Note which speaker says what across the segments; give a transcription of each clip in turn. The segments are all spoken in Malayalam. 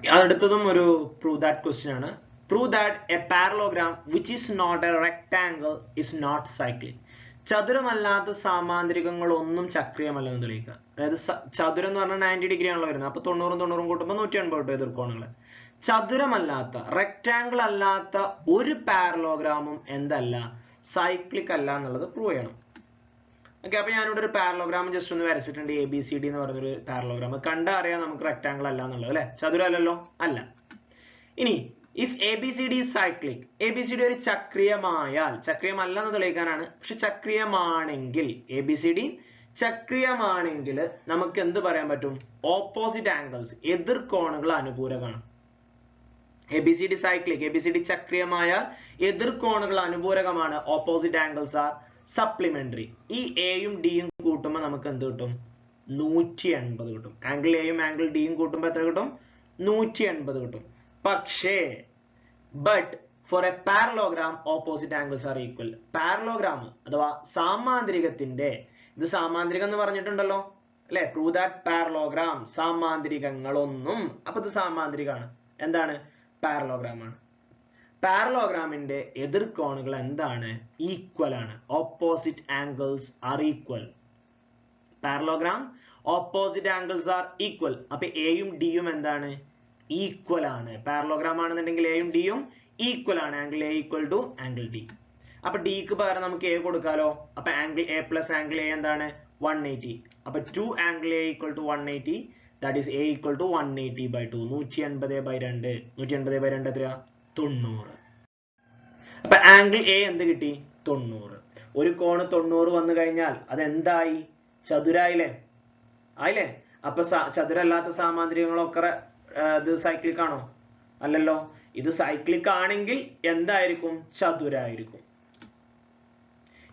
Speaker 1: അടുത്തതും ഒരു പ്രൂവ് ദാറ്റ് ക്വസ്റ്റ്യൻ ആണ്. Prove that a parallelogram which is not a rectangle is not cyclic. ചതുരമല്ലാത്ത സാമാന്ത്രികങ്ങൾ ഒന്നും ചക്രീയമല്ലെന്ന് തെളിയിക്കുക. അതായത് ചതുരം എന്ന് പറഞ്ഞാൽ 90 ഡിഗ്രി ആണല്ലോ വരുന്നത്. അപ്പൊ 90 കൂട്ടുമ്പോൾ 180 കിട്ടും എതിർക്കോണുകളെ. ചതുരമല്ലാത്ത റെക്ടാംഗിൾ അല്ലാത്ത ഒരു പാരലോഗ്രാമും എന്തല്ല, സൈക്ലിക് അല്ല എന്നുള്ളത് പ്രൂവ് ചെയ്യണം. ഓക്കെ, അപ്പൊ ഞാനിവിടെ ഒരു പാരലോഗ്രാം ജസ്റ്റ് ഒന്ന് വരച്ചിട്ടുണ്ട്. ABCD എന്ന് പറഞ്ഞൊരു പാരലോഗ്രാം. കണ്ടാ അറിയാം നമുക്ക് റെക്ടാംഗിൾ അല്ല എന്നുള്ളത്, അല്ലെ? ചതുരം അല്ലല്ലോ, അല്ല. ഇനി if ABCD is cyclic, ABCD ഒരു ചക്രീയമായാൽ, ചക്രീയമല്ല എന്ന് തെളിയിക്കാനാണ്, പക്ഷെ ചക്രീയമാണെങ്കിൽ, ABCD ചക്രീയമാണെങ്കിൽ നമുക്ക് എന്ത് പറയാൻ പറ്റും? ഓപ്പോസിറ്റ് ആംഗിൾസ്, എതിർകോണുകൾ അനുപൂരകമാണ്. ABCD cyclic, ABCD ചക്രീയമായാൽ എതിർകോണുകൾ അനുപൂരകമാണ്. Opposite angles are supplementary. ഈ എയും ഡിയും കൂട്ടുമ്പോൾ നമുക്ക് എന്ത് കിട്ടും? 180 കിട്ടും. ആംഗിൾ എയും ആംഗിൾ ഡിയും കൂട്ടുമ്പോൾ എത്ര കിട്ടും? 180 കിട്ടും. പക്ഷേ but for A parallelogram opposite angles R equal. Parallelogram അഥവാ സാമാന്ത്രികത്തിന്റെ, ഇത് സാമാന്ത്രികം എന്ന് പറഞ്ഞിട്ടുണ്ടല്ലോ അല്ലെ? പ്രൂവ് ദാറ്റ് പാരലോഗ്രാം, സാമാന്ത്രികങ്ങളൊന്നും, അപ്പൊ ഇത് സാമാന്ത്രികമാണ്. എന്താണ്? പാരലോഗ്രാം ആണ്. പാരലോഗ്രാമിന്റെ എതിർകോണുകൾ എന്താണ്? ഈക്വൽ ആണ്. Opposite angles R equal. Parallelogram opposite angles R equal. അപ്പൊ എയും ഡിയും എന്താണ്? ഈക്വൽ ആണ്. പാരലോഗ്രാം ആണെന്നുണ്ടെങ്കിൽ എയും ഡിയും ഈക്വൽ ആണ്. Angle A equal to angle D. അപ്പൊ ഡിക്ക് പകരം നമുക്ക് എ കൊടുക്കാലോ. അപ്പൊ angle A plus angle A എന്താണ്? 180. അപ്പൊ 2 angle A equal to 180. That is A equal to 180/2. 180/2. 180/2 എത്രയാ? 90. അപ്പൊ ആംഗിൾ എ എന്ത് കിട്ടി? 90. ഒരു കോണ് 90 വന്നു കഴിഞ്ഞാൽ അത് എന്തായി? ചതുരായില്ലേ? ആയില്ലേ? അപ്പൊ ചതുരല്ലാത്ത സാമാന്ത്രികങ്ങളൊക്കെ ഇത് സൈക്ലിക് ആണോ? അല്ലല്ലോ. ഇത് സൈക്ലിക് ആണെങ്കിൽ എന്തായിരിക്കും? ചതുരായിരിക്കും.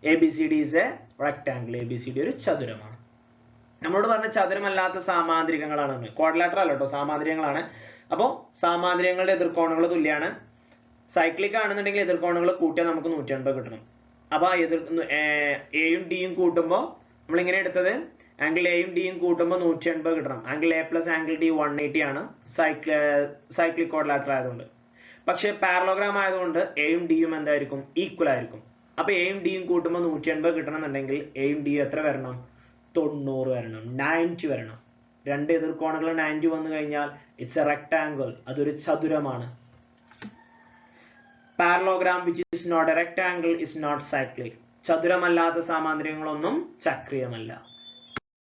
Speaker 1: ABCD is a rectangle. ABCD ഒരു ചതുരമാണ്. നമ്മളോട് പറഞ്ഞ ചതുരമല്ലാത്ത സാമാന്ത്രികങ്ങളാണ്. ക്വാഡ്രിലാറ്ററൽ അല്ല കേട്ടോ, സാമാന്ത്രികങ്ങളാണ്. അപ്പോ സാമാന്ത്രികങ്ങളുടെ എതിർകോണുകൾ തുല്യമാണ്. സൈക്ലിക് ആണെന്നുണ്ടെങ്കിൽ എതിർകോണുകൾ കൂട്ടിയാൽ നമുക്ക് 180 കിട്ടണം. അപ്പൊ എയും ഡിയും കൂട്ടുമ്പോൾ നമ്മൾ ഇങ്ങനെ എടുത്തത്, ആംഗിൾ എയും ഡിയും കൂട്ടുമ്പോൾ 180 കിട്ടണം. Angle A plus angle D 180 ആണ് സൈക്ലിക് ക്വാഡ്രിലാറ്ററൽ ആയതുകൊണ്ട്. പക്ഷെ പാരലോഗ്രാം ആയതുകൊണ്ട് എയും ഡിയും എന്തായിരിക്കും? ഈക്വൽ ആയിരിക്കും. അപ്പൊ എയും ഡിയും കൂട്ടുമ്പോൾ 180 കിട്ടണമെന്നുണ്ടെങ്കിൽ എയും ഡിയും എത്ര വരണം? 90 വരണം, 90 വരണം. രണ്ട് എതിർകോണുകൾ 90 വന്നു കഴിഞ്ഞാൽ ഇറ്റ്സ് എ റെക്ടാംഗിൾ, അതൊരു ചതുരമാണ്. Parallelogram which is not a rectangle is not cyclic. ചതുരമല്ലാത്ത സാമാന്ത്രികങ്ങളൊന്നും ചക്രീയമല്ല.